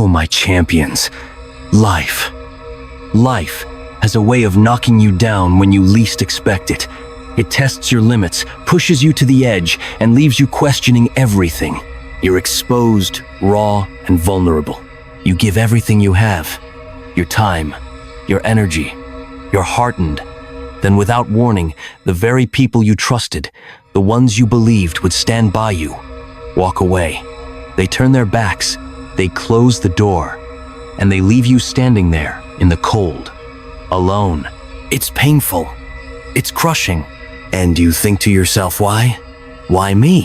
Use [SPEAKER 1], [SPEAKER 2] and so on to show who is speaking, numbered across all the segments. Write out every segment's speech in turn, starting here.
[SPEAKER 1] Oh, my champions. Life. Life has a way of knocking you down when you least expect it. It tests your limits, pushes you to the edge, and leaves you questioning everything. You're exposed, raw, and vulnerable. You give everything you have. Your time, your energy. You're heartened. Then without warning, the very people you trusted, the ones you believed would stand by you, walk away. They turn their backs, they close the door, and they leave you standing there in the cold, alone. It's painful. It's crushing. And you think to yourself, why? Why me?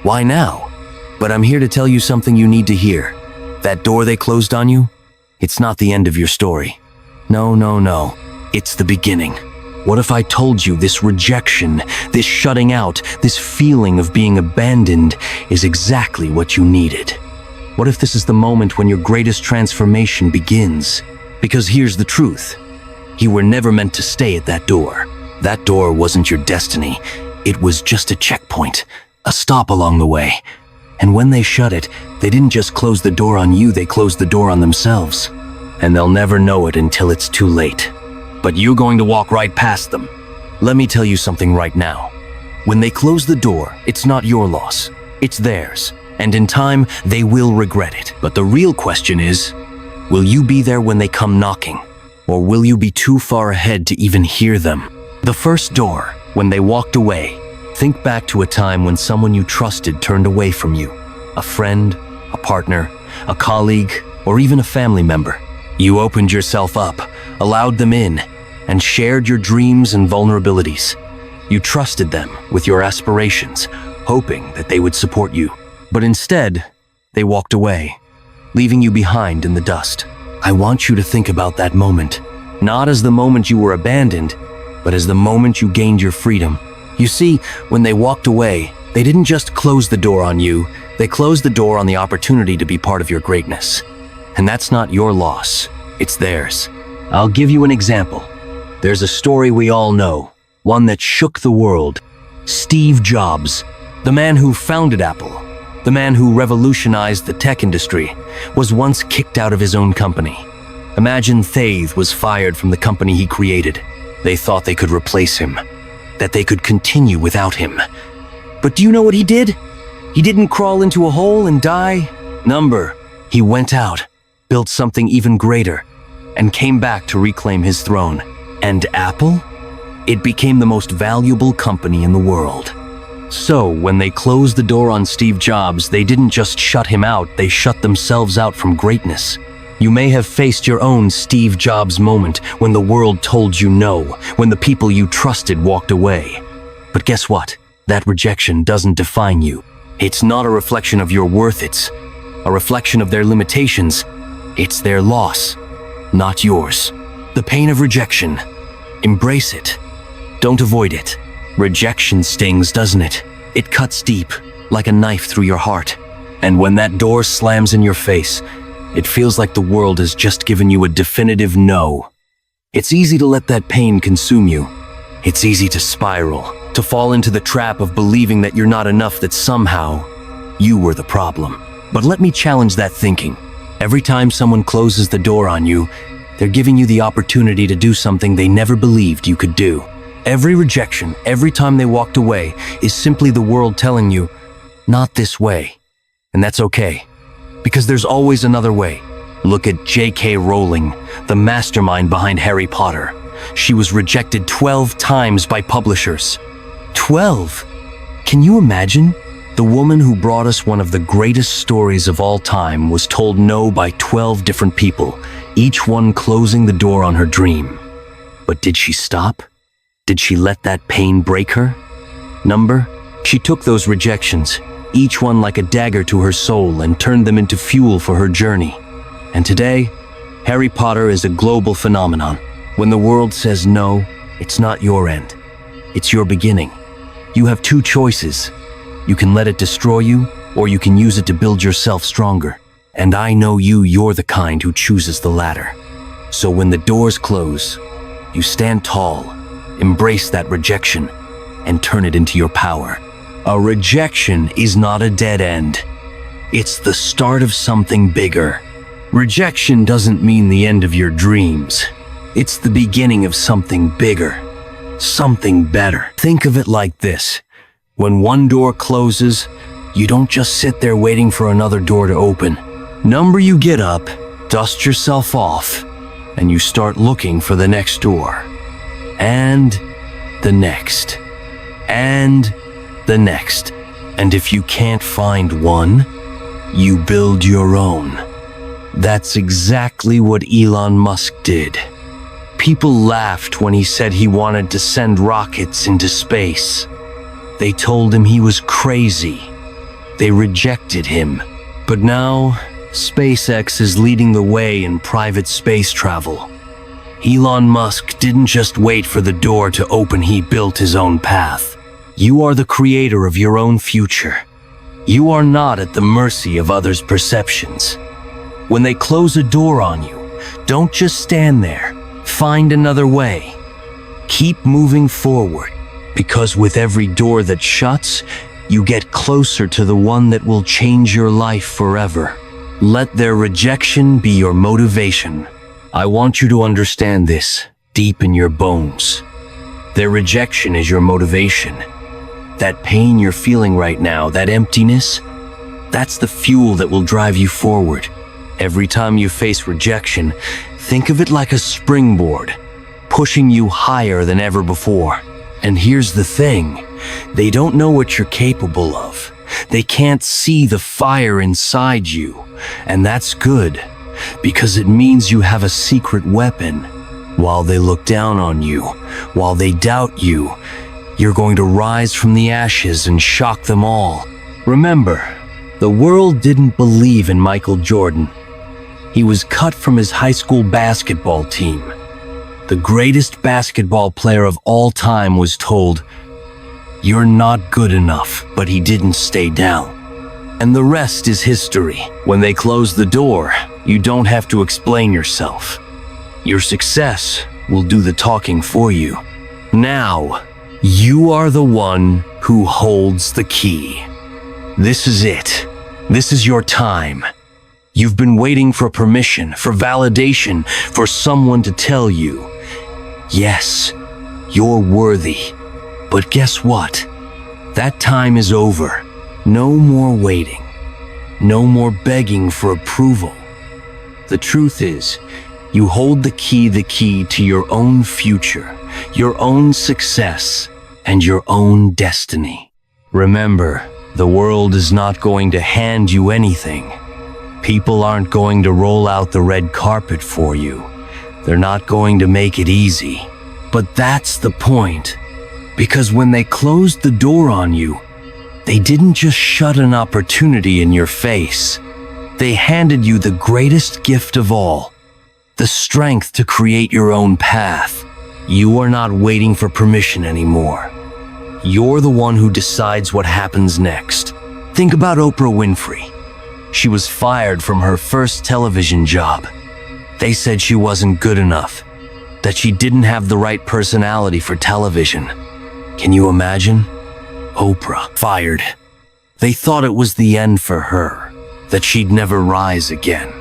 [SPEAKER 1] Why now? But I'm here to tell you something you need to hear. That door they closed on you, it's not the end of your story. No, no, no. It's the beginning. What if I told you this rejection, this shutting out, this feeling of being abandoned is exactly what you needed? What if this is the moment when your greatest transformation begins? Because here's the truth. You were never meant to stay at that door. That door wasn't your destiny. It was just a checkpoint, a stop along the way. And when they shut it, they didn't just close the door on you, they closed the door on themselves. And they'll never know it until it's too late. But you're going to walk right past them. Let me tell you something right now. When they close the door, it's not your loss, it's theirs. And in time, they will regret it. But the real question is, will you be there when they come knocking? Or will you be too far ahead to even hear them? The first door, when they walked away, think back to a time when someone you trusted turned away from you. A friend, a partner, a colleague, or even a family member. You opened yourself up, allowed them in, and shared your dreams and vulnerabilities. You trusted them with your aspirations, hoping that they would support you. But instead, they walked away, leaving you behind in the dust. I want you to think about that moment, not as the moment you were abandoned, but as the moment you gained your freedom. You see, when they walked away, they didn't just close the door on you, they closed the door on the opportunity to be part of your greatness. And that's not your loss, it's theirs. I'll give you an example. There's a story we all know, one that shook the world. Steve Jobs, the man who founded Apple, the man who revolutionized the tech industry, was once kicked out of his own company. Imagine Thaith was fired from the company he created. They thought they could replace him, that they could continue without him. But do you know what he did? He didn't crawl into a hole and die. He went out, built something even greater, and came back to reclaim his throne. And Apple? It became the most valuable company in the world. So, when they closed the door on Steve Jobs, they didn't just shut him out, they shut themselves out from greatness. You may have faced your own Steve Jobs moment when the world told you no, when the people you trusted walked away. But guess what? That rejection doesn't define you. It's not a reflection of your worth, it's a reflection of their limitations. It's their loss, not yours. The pain of rejection. Embrace it. Don't avoid it. Rejection stings, doesn't it? It cuts deep, like a knife through your heart. And when that door slams in your face, it feels like the world has just given you a definitive no. It's easy to let that pain consume you. It's easy to spiral, to fall into the trap of believing that you're not enough, that somehow you were the problem. But let me challenge that thinking. Every time someone closes the door on you, they're giving you the opportunity to do something they never believed you could do. Every rejection, every time they walked away, is simply the world telling you, not this way. And that's okay, because there's always another way. Look at J.K. Rowling, the mastermind behind Harry Potter. She was rejected 12 times by publishers. 12! Can you imagine? The woman who brought us one of the greatest stories of all time was told no by 12 different people, each one closing the door on her dream. But did she stop? Did she let that pain break her? She took those rejections, each one like a dagger to her soul, and turned them into fuel for her journey. And today, Harry Potter is a global phenomenon. When the world says no, it's not your end. It's your beginning. You have two choices. You can let it destroy you, or you can use it to build yourself stronger. And I know you're the kind who chooses the latter. So when the doors close, you stand tall, embrace that rejection, and turn it into your power. A rejection is not a dead end. It's the start of something bigger. Rejection doesn't mean the end of your dreams. It's the beginning of something bigger, something better. Think of it like this. When one door closes, you don't just sit there waiting for another door to open. You get up, dust yourself off, and you start looking for the next door. And the next. And the next. And if you can't find one, you build your own. That's exactly what Elon Musk did. People laughed when he said he wanted to send rockets into space. They told him he was crazy. They rejected him. But now, SpaceX is leading the way in private space travel. Elon Musk didn't just wait for the door to open, he built his own path. You are the creator of your own future. You are not at the mercy of others' perceptions. When they close a door on you, don't just stand there. Find another way. Keep moving forward, because with every door that shuts, you get closer to the one that will change your life forever. Let their rejection be your motivation. I want you to understand this deep in your bones. Their rejection is your motivation. That pain you're feeling right now, that emptiness, that's the fuel that will drive you forward. Every time you face rejection, think of it like a springboard, pushing you higher than ever before. And here's the thing, they don't know what you're capable of. They can't see the fire inside you. And that's good, because it means you have a secret weapon. While they look down on you, while they doubt you, you're going to rise from the ashes and shock them all. Remember, the world didn't believe in Michael Jordan. He was cut from his high school basketball team. The greatest basketball player of all time was told, "You're not good enough," but he didn't stay down. And the rest is history. When they close the door, you don't have to explain yourself. Your success will do the talking for you. Now, you are the one who holds the key. This is it. This is your time. You've been waiting for permission, for validation, for someone to tell you, yes, you're worthy. But guess what? That time is over. No more waiting. No more begging for approval. The truth is, you hold the key to your own future, your own success, and your own destiny. Remember, the world is not going to hand you anything. People aren't going to roll out the red carpet for you. They're not going to make it easy. But that's the point. Because when they closed the door on you, they didn't just shut an opportunity in your face. They handed you the greatest gift of all, the strength to create your own path. You are not waiting for permission anymore. You're the one who decides what happens next. Think about Oprah Winfrey. She was fired from her first television job. They said she wasn't good enough, that she didn't have the right personality for television. Can you imagine? Oprah fired. They thought it was the end for her, that she'd never rise again.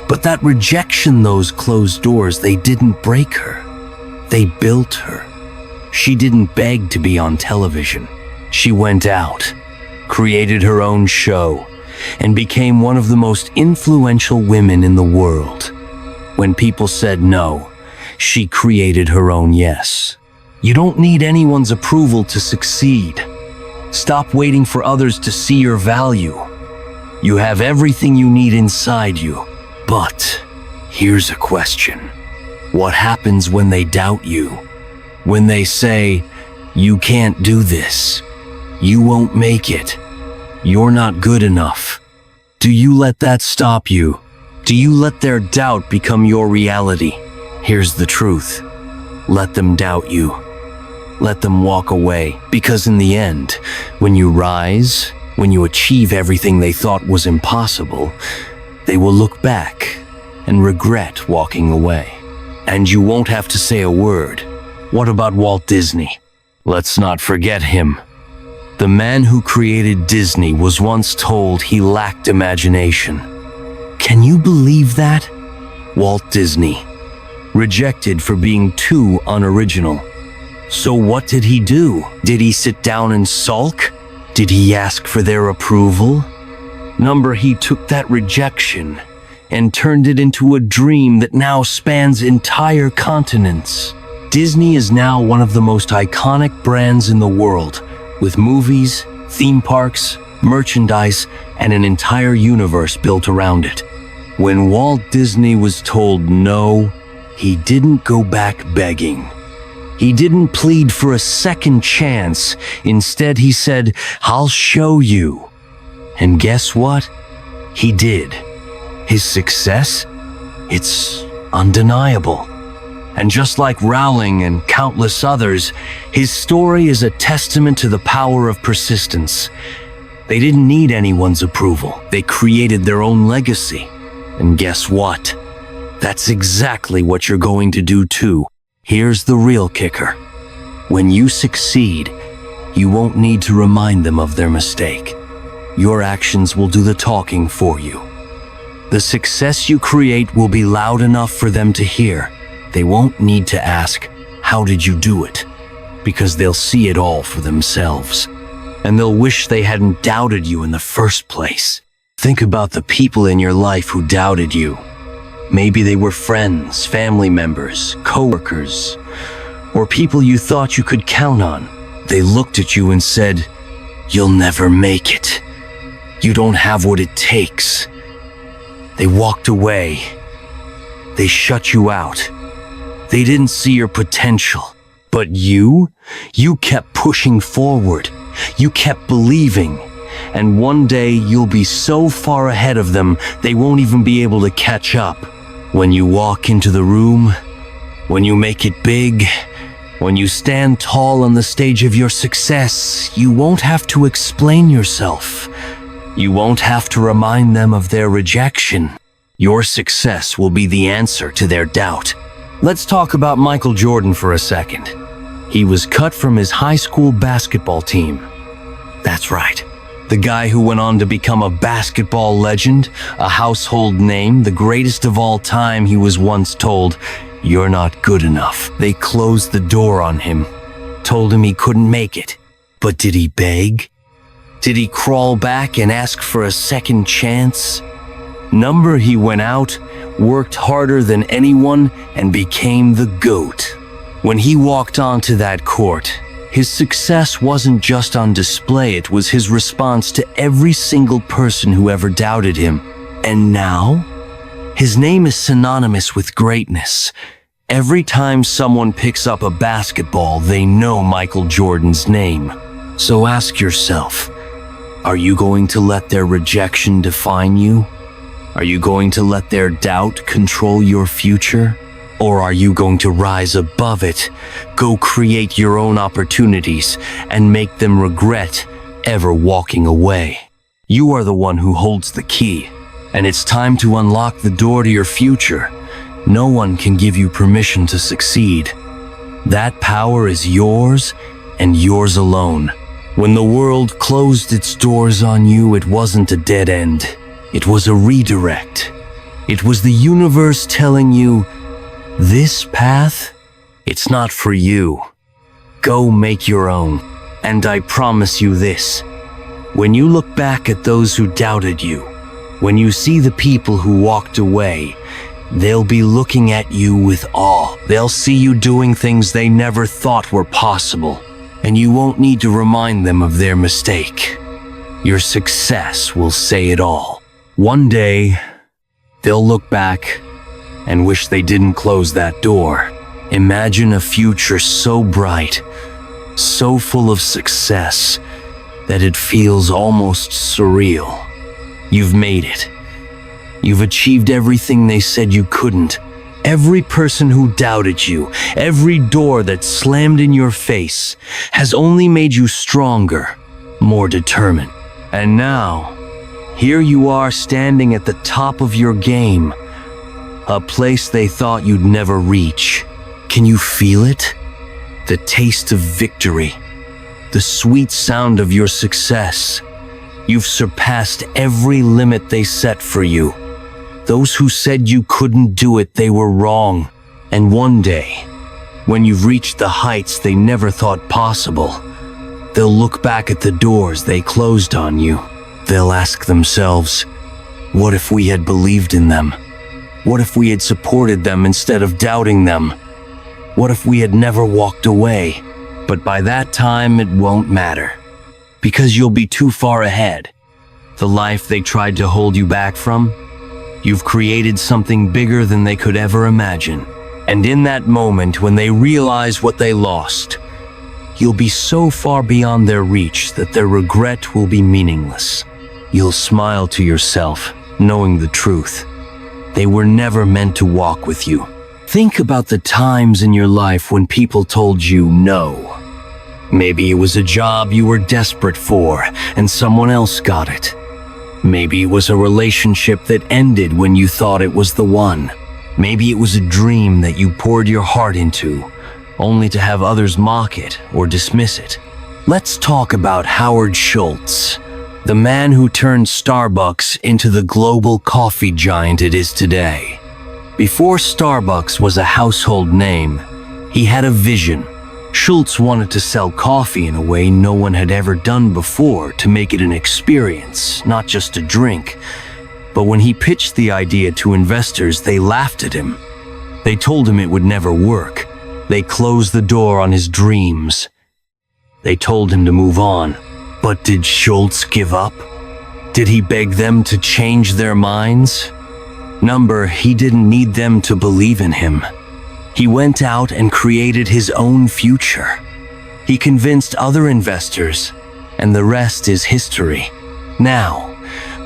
[SPEAKER 1] But that rejection, those closed doors, they didn't break her. They built her. She didn't beg to be on television. She went out, created her own show, and became one of the most influential women in the world. When people said no, she created her own yes. You don't need anyone's approval to succeed. Stop waiting for others to see your value. You have everything you need inside you. But here's a question. What happens when they doubt you? When they say, "You can't do this. You won't make it. You're not good enough." Do you let that stop you? Do you let their doubt become your reality? Here's the truth. Let them doubt you. Let them walk away. Because in the end, when you rise, when you achieve everything they thought was impossible, they will look back and regret walking away. And you won't have to say a word. What about Walt Disney? Let's not forget him. The man who created Disney was once told he lacked imagination. Can you believe that? Walt Disney, rejected for being too unoriginal. So what did he do? Did he sit down and sulk? Did he ask for their approval? He took that rejection and turned it into a dream that now spans entire continents. Disney is now one of the most iconic brands in the world, with movies, theme parks, merchandise, and an entire universe built around it. When Walt Disney was told no, he didn't go back begging. He didn't plead for a second chance. Instead, he said, "I'll show you." And guess what? He did. His success? It's undeniable. And just like Rowling and countless others, his story is a testament to the power of persistence. They didn't need anyone's approval. They created their own legacy. And guess what? That's exactly what you're going to do too. Here's the real kicker. When you succeed, you won't need to remind them of their mistake. Your actions will do the talking for you. The success you create will be loud enough for them to hear. They won't need to ask, "How did you do it?" Because they'll see it all for themselves. And they'll wish they hadn't doubted you in the first place. Think about the people in your life who doubted you. Maybe they were friends, family members, coworkers, or people you thought you could count on. They looked at you and said, "You'll never make it. You don't have what it takes." They walked away. They shut you out. They didn't see your potential. But you kept pushing forward. You kept believing. And one day you'll be so far ahead of them, they won't even be able to catch up. When you walk into the room, when you make it big, when you stand tall on the stage of your success, you won't have to explain yourself. You won't have to remind them of their rejection. Your success will be the answer to their doubt. Let's talk about Michael Jordan for a second. He was cut from his high school basketball team. That's right. The guy who went on to become a basketball legend, a household name, the greatest of all time. He was once told, "You're not good enough." They closed the door on him, told him he couldn't make it. But did he beg? Did he crawl back and ask for a second chance? He went out, worked harder than anyone, and became the GOAT. When he walked onto that court, his success wasn't just on display, it was his response to every single person who ever doubted him. And now, his name is synonymous with greatness. Every time someone picks up a basketball, they know Michael Jordan's name. So ask yourself, are you going to let their rejection define you? Are you going to let their doubt control your future? Or are you going to rise above it, go create your own opportunities, and make them regret ever walking away? You are the one who holds the key, and it's time to unlock the door to your future. No one can give you permission to succeed. That power is yours and yours alone. When the world closed its doors on you, it wasn't a dead end. It was a redirect. It was the universe telling you, this path, it's not for you. Go make your own. And I promise you this, when you look back at those who doubted you, when you see the people who walked away, they'll be looking at you with awe. They'll see you doing things they never thought were possible, and you won't need to remind them of their mistake. Your success will say it all. One day, they'll look back and wish they didn't close that door. Imagine a future so bright, so full of success, that it feels almost surreal. You've made it. You've achieved everything they said you couldn't. Every person who doubted you, every door that slammed in your face, has only made you stronger, more determined. And now, here you are standing at the top of your game, a place they thought you'd never reach. Can you feel it? The taste of victory, the sweet sound of your success. You've surpassed every limit they set for you. Those who said you couldn't do it, they were wrong. And one day, when you've reached the heights they never thought possible, they'll look back at the doors they closed on you. They'll ask themselves, what if we had believed in them? What if we had supported them instead of doubting them? What if we had never walked away? But by that time, it won't matter, because you'll be too far ahead. The life they tried to hold you back from, you've created something bigger than they could ever imagine. And in that moment, when they realize what they lost, you'll be so far beyond their reach that their regret will be meaningless. You'll smile to yourself, knowing the truth. They were never meant to walk with you. Think about the times in your life when people told you no. Maybe it was a job you were desperate for and someone else got it. Maybe it was a relationship that ended when you thought it was the one. Maybe it was a dream that you poured your heart into, only to have others mock it or dismiss it. Let's talk about Howard Schultz, the man who turned Starbucks into the global coffee giant it is today. Before Starbucks was a household name, he had a vision. Schultz wanted to sell coffee in a way no one had ever done before, to make it an experience, not just a drink. But when he pitched the idea to investors, they laughed at him. They told him it would never work. They closed the door on his dreams. They told him to move on. But did Schultz give up? Did he beg them to change their minds? He didn't need them to believe in him. He went out and created his own future. He convinced other investors, and the rest is history. Now,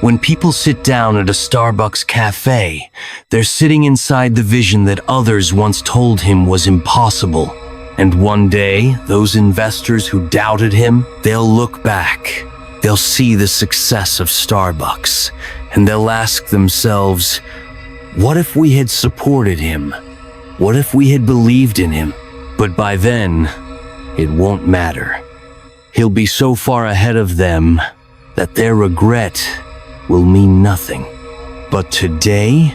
[SPEAKER 1] when people sit down at a Starbucks cafe, they're sitting inside the vision that others once told him was impossible. And one day, those investors who doubted him, they'll look back. They'll see the success of Starbucks, and they'll ask themselves, what if we had supported him? What if we had believed in him? But by then, it won't matter. He'll be so far ahead of them that their regret will mean nothing. But today,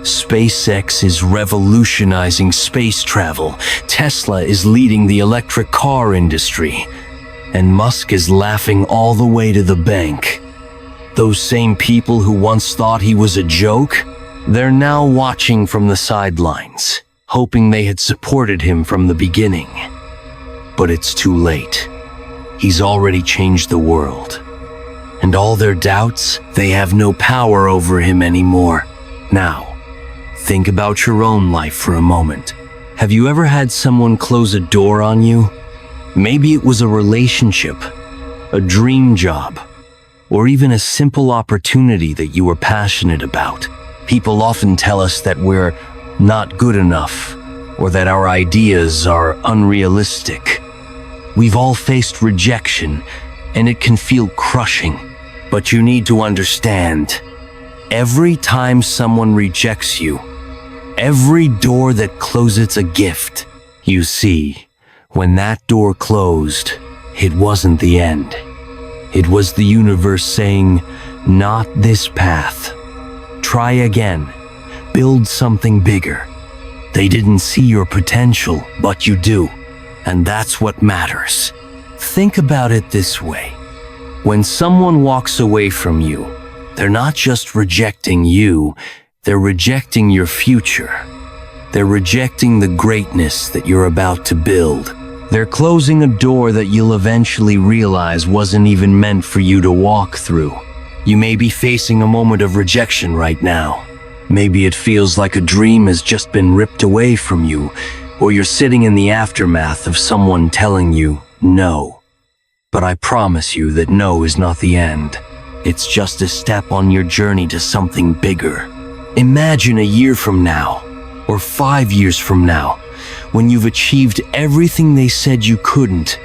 [SPEAKER 1] SpaceX is revolutionizing space travel. Tesla is leading the electric car industry. And Musk is laughing all the way to the bank. Those same people who once thought he was a joke, they're now watching from the sidelines, hoping they had supported him from the beginning. But it's too late. He's already changed the world. And all their doubts, they have no power over him anymore. Now, think about your own life for a moment. Have you ever had someone close a door on you? Maybe it was a relationship, a dream job, or even a simple opportunity that you were passionate about. People often tell us that we're not good enough, or that our ideas are unrealistic. We've all faced rejection, and it can feel crushing. But you need to understand, every time someone rejects you, every door that closes a gift. You see, when that door closed, it wasn't the end. It was the universe saying, not this path. Try again. Build something bigger. They didn't see your potential, but you do. And that's what matters. Think about it this way. When someone walks away from you, they're not just rejecting you, they're rejecting your future. They're rejecting the greatness that you're about to build. They're closing a door that you'll eventually realize wasn't even meant for you to walk through. You may be facing a moment of rejection right now. Maybe it feels like a dream has just been ripped away from you, or you're sitting in the aftermath of someone telling you no. But I promise you that no is not the end. It's just a step on your journey to something bigger. Imagine a year from now, or 5 years from now, when you've achieved everything they said you couldn't.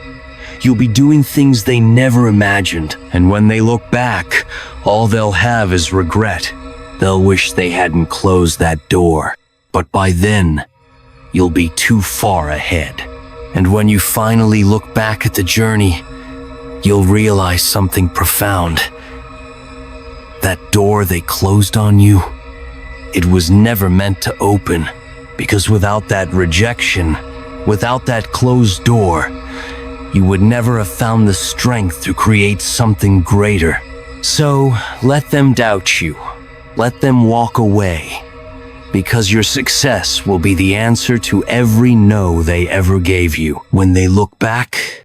[SPEAKER 1] You'll be doing things they never imagined, and when they look back, all they'll have is regret. They'll wish they hadn't closed that door. But by then, you'll be too far ahead. And when you finally look back at the journey, you'll realize something profound. That door they closed on you, it was never meant to open. Because without that rejection, without that closed door, you would never have found the strength to create something greater. So let them doubt you. Let them walk away. Because your success will be the answer to every no they ever gave you. When they look back,